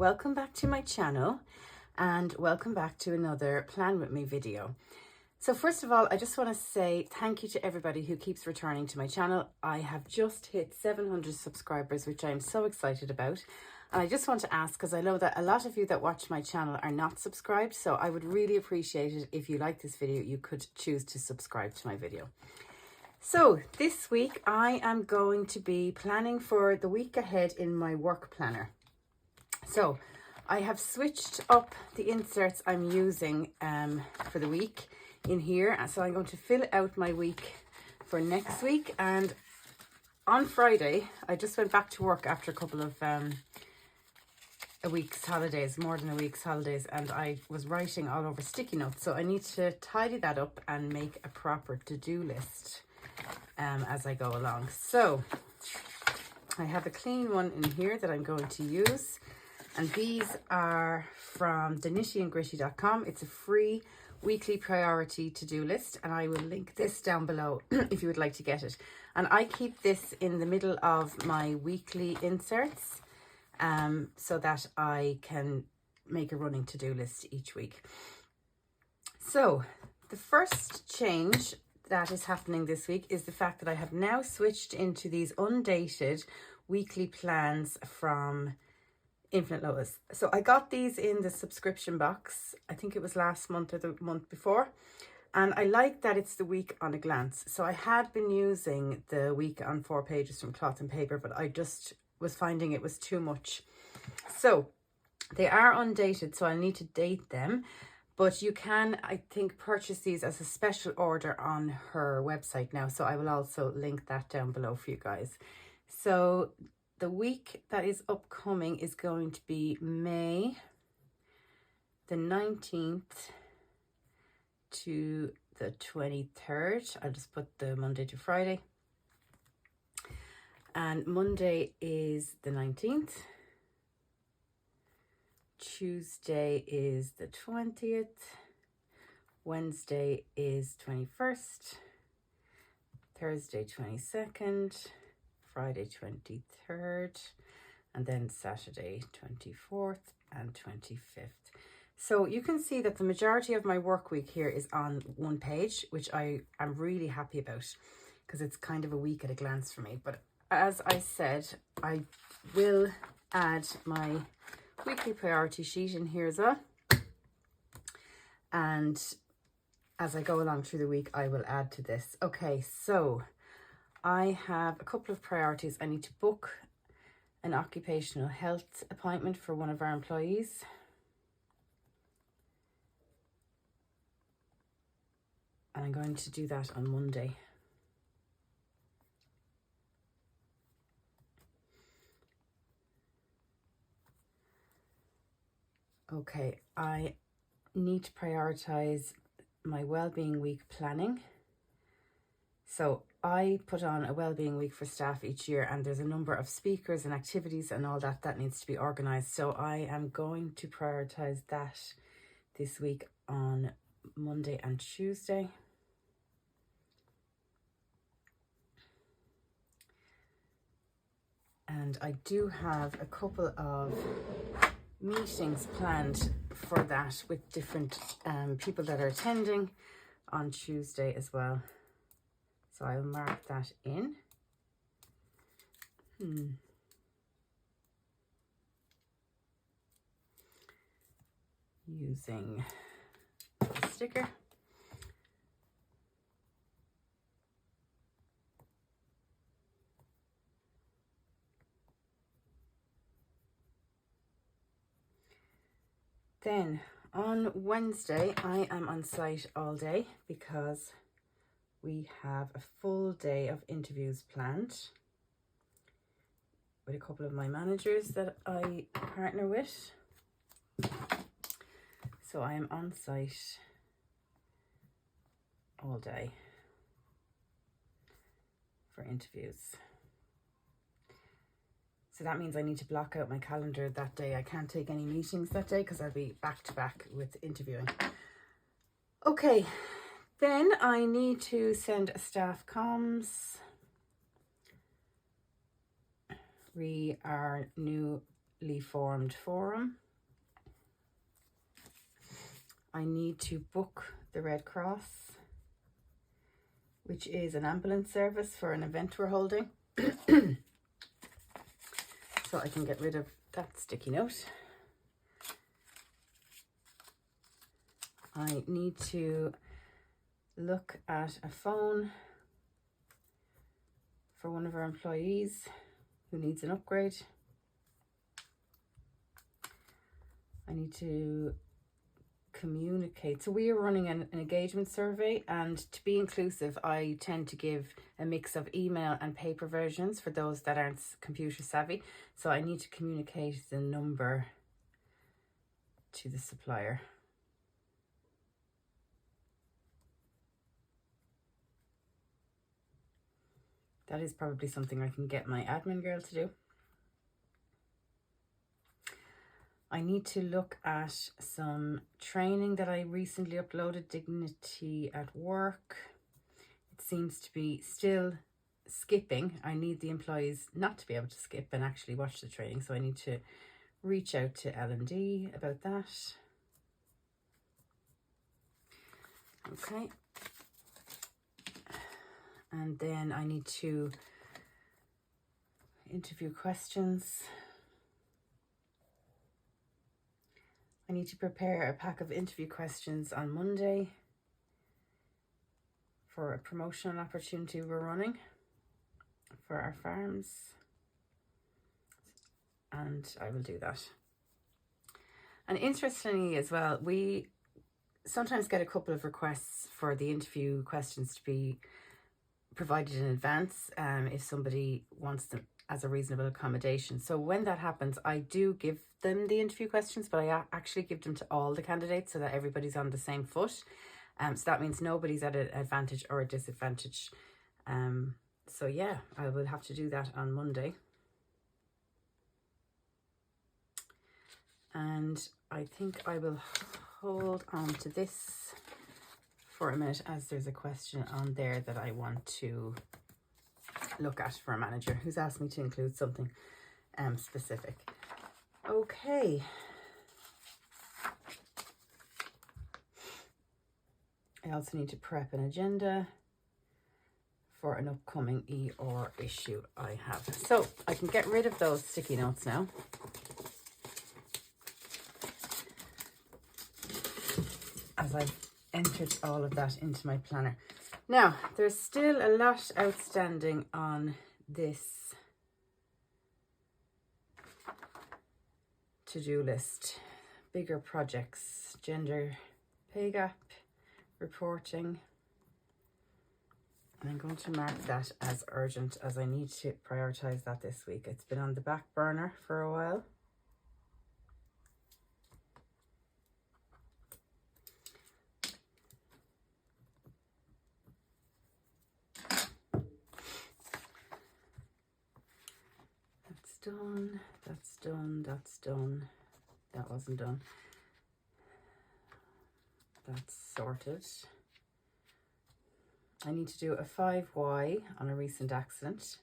welcome back to my channel and welcome back to another Plan With Me video. So first of all, I just want to say thank you to everybody who keeps returning to my channel. I have just hit 700 subscribers, which I am so excited about. And I just want to ask, because I know that a lot of you that watch my channel are not subscribed, so I would really appreciate it if you like this video, you could choose to subscribe to my video. So this week I am going to be planning for the week ahead in my work planner. So I have switched up the inserts I'm using for the week in here. So I'm going to fill out my week for next week. And on Friday, I just went back to work after a couple of a week's holidays, more than a week's holidays, and I was writing all over sticky notes. So I need to tidy that up and make a proper to-do list as I go along. So I have a clean one in here that I'm going to use. And these are from thenittyandgritty.com. It's a free weekly priority to-do list, and I will link this down below if you would like to get it. And I keep this in the middle of my weekly inserts so that I can make a running to-do list each week. So the first change that is happening this week is the fact that I have now switched into these undated weekly plans from Infinite Lotus. So I got these in the subscription box. I think it was last month or the month before. And I like that it's the week on a glance. So I had been using the week on 4 pages from Cloth and Paper, but I just was finding it was too much. So they are undated, so I need to date them. But you can, I think, purchase these as a special order on her website now. So I will also link that down below for you guys. So the week that is upcoming is going to be May the 19th to the 23rd. I'll just put the Monday to Friday. And Monday is the 19th. Tuesday is the 20th. Wednesday is 21st. Thursday 22nd. Friday 23rd, and then Saturday 24th and 25th. So you can see that the majority of my work week here is on one page, which I am really happy about because it's kind of a week at a glance for me. But as I said, I will add my weekly priority sheet in here as well. And as I go along through the week, I will add to this. Okay, so I have a couple of priorities. I need to book an occupational health appointment for one of our employees. And I'm going to do that on Monday. Okay, I need to prioritize my wellbeing week planning. So I put on a wellbeing week for staff each year, and there's a number of speakers and activities and all that needs to be organized. So I am going to prioritize that this week on Monday and Tuesday. And I do have a couple of meetings planned for that with different people that are attending on Tuesday as well. So I'll mark that in. Using a sticker. Then on Wednesday, I am on site all day because we have a full day of interviews planned with a couple of my managers that I partner with. So I am on site all day for interviews. So that means I need to block out my calendar that day. I can't take any meetings that day because I'll be back to back with interviewing. Okay, then I need to send a staff comms. Re our new newly formed forum. I need to book the Red Cross, which is an ambulance service for an event we're holding. So I can get rid of that sticky note. I need to look at a phone for one of our employees who needs an upgrade. I need to communicate. So we are running an engagement survey, and to be inclusive, I tend to give a mix of email and paper versions for those that aren't computer savvy. So I need to communicate the number to the supplier. That is probably something I can get my admin girl to do. I need to look at some training that I recently uploaded, Dignity at Work. It seems to be still skipping. I need the employees not to be able to skip and actually watch the training. So I need to reach out to L&D about that. Okay. And then I need to interview questions. I need to prepare a pack of interview questions on Monday for a promotional opportunity we're running for our farms. And I will do that. And interestingly as well, we sometimes get a couple of requests for the interview questions to be provided in advance if somebody wants them as a reasonable accommodation. So when that happens, I do give them the interview questions, but I actually give them to all the candidates so that everybody's on the same foot. So that means nobody's at an advantage or a disadvantage. So yeah, I will have to do that on Monday. And I think I will hold on to this for a minute, as there's a question on there that I want to look at for a manager who's asked me to include something specific. Okay. I also need to prep an agenda for an upcoming ER issue I have. So I can get rid of those sticky notes now. As I've entered all of that into my planner. Now, there's still a lot outstanding on this to-do list. Bigger projects, gender pay gap, reporting. And I'm going to mark that as urgent, as I need to prioritize that this week. It's been on the back burner for a while. Done, that's done, that's done. That wasn't done. That's sorted. I need to do a 5Y on a recent accident.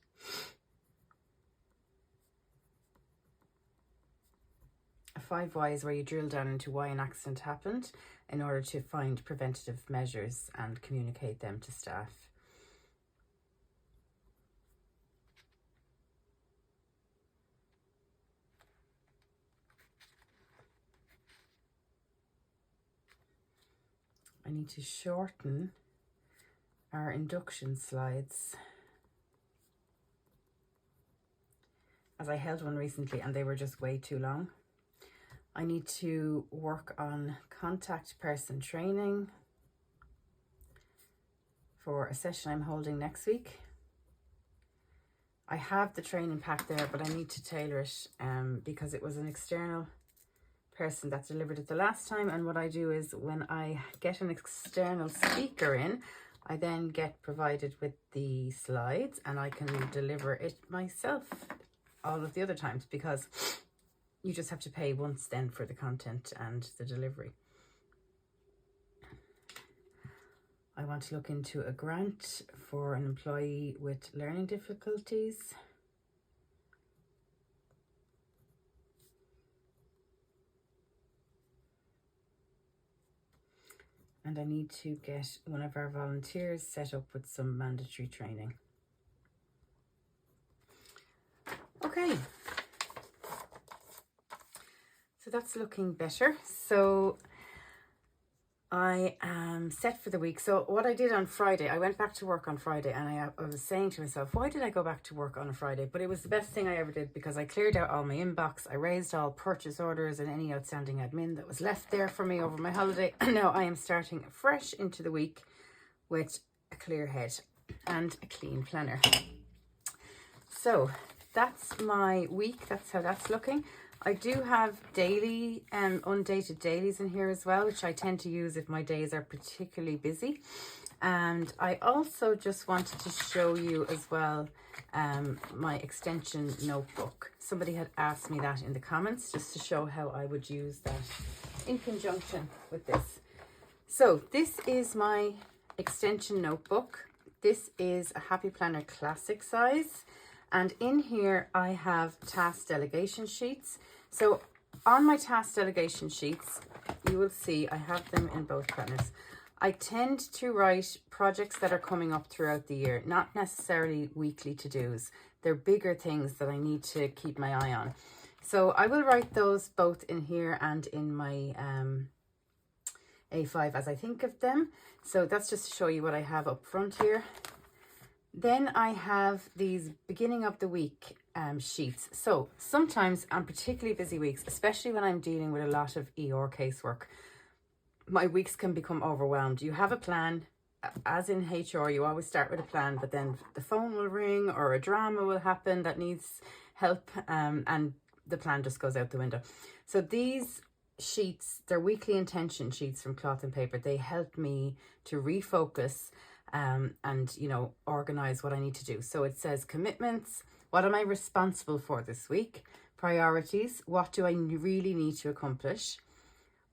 A 5Y is where you drill down into why an accident happened in order to find preventative measures and communicate them to staff. I need to shorten our induction slides, as I held one recently and they were just way too long. I need to work on contact person training for a session I'm holding next week. I have the training pack there, but I need to tailor it because it was an external person that delivered it the last time. And what I do is, when I get an external speaker in, I then get provided with the slides and I can deliver it myself all of the other times, because you just have to pay once then for the content and the delivery. I want to look into a grant for an employee with learning difficulties. and I need to get one of our volunteers set up with some mandatory training. Okay, so that's looking better. So I am set for the week. So what I did on Friday, I went back to work on Friday, and I was saying to myself, why did I go back to work on a Friday? But it was the best thing I ever did, because I cleared out all my inbox, I raised all purchase orders and any outstanding admin that was left there for me over my holiday, and now I am starting fresh into the week with a clear head and a clean planner. So that's my week, that's how that's looking. I do have daily undated dailies in here as well, which I tend to use if my days are particularly busy. And I also just wanted to show you as well my extension notebook. Somebody had asked me that in the comments, just to show how I would use that in conjunction with this. So this is my extension notebook. This is a Happy Planner Classic size. And in here I have task delegation sheets. So on my task delegation sheets, you will see I have them in both planners. I tend to write projects that are coming up throughout the year, not necessarily weekly to-dos. They're bigger things that I need to keep my eye on. So I will write those both in here and in my A5 as I think of them. So that's just to show you what I have up front here. Then I have these beginning of the week sheets. So sometimes on particularly busy weeks, especially when I'm dealing with a lot of ER casework, my weeks can become overwhelmed. You have a plan, as in HR, you always start with a plan, but then the phone will ring or a drama will happen that needs help, and the plan just goes out the window. So these sheets, they're weekly intention sheets from Cloth and Paper. They help me to refocus and, you know, organize what I need to do. So it says commitments, what am I responsible for this week? Priorities, what do I really need to accomplish?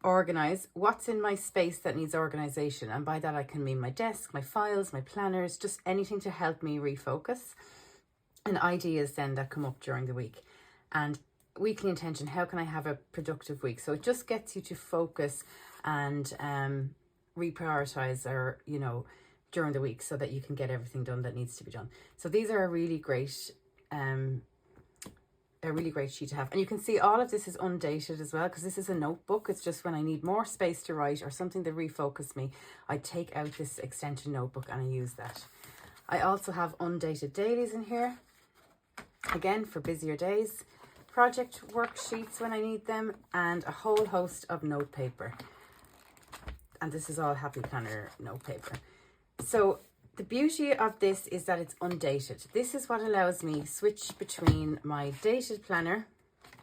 Organize, what's in my space that needs organization? And by that I can mean my desk, my files, my planners, just anything to help me refocus. And ideas then that come up during the week. And weekly intention, how can I have a productive week? So it just gets you to focus and reprioritize, or, you know, during the week, so that you can get everything done that needs to be done. So these are a really great sheet to have. And you can see all of this is undated as well, because this is a notebook. It's just when I need more space to write or something to refocus me, I take out this extension notebook and I use that. I also have undated dailies in here, again for busier days, project worksheets when I need them, and a whole host of note paper. And this is all Happy Planner note paper. So the beauty of this is that it's undated. This is what allows me switch between my dated planner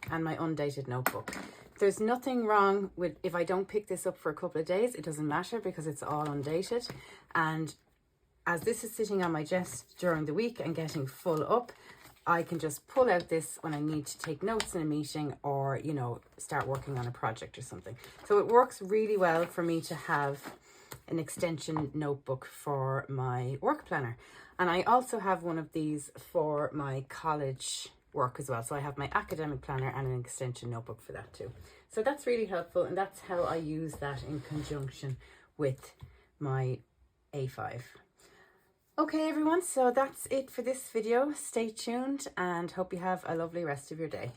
and my undated notebook. There's nothing wrong with if I don't pick this up for a couple of days. It doesn't matter, because it's all undated. And as this is sitting on my desk during the week and getting full up, I can just pull out this when I need to take notes in a meeting, or, you know, start working on a project or something. So it works really well for me to have an extension notebook for my work planner. And I also have one of these for my college work as well. So I have my academic planner and an extension notebook for that too. So that's really helpful, and that's how I use that in conjunction with my A5. Okay everyone, so that's it for this video. Stay tuned and hope you have a lovely rest of your day.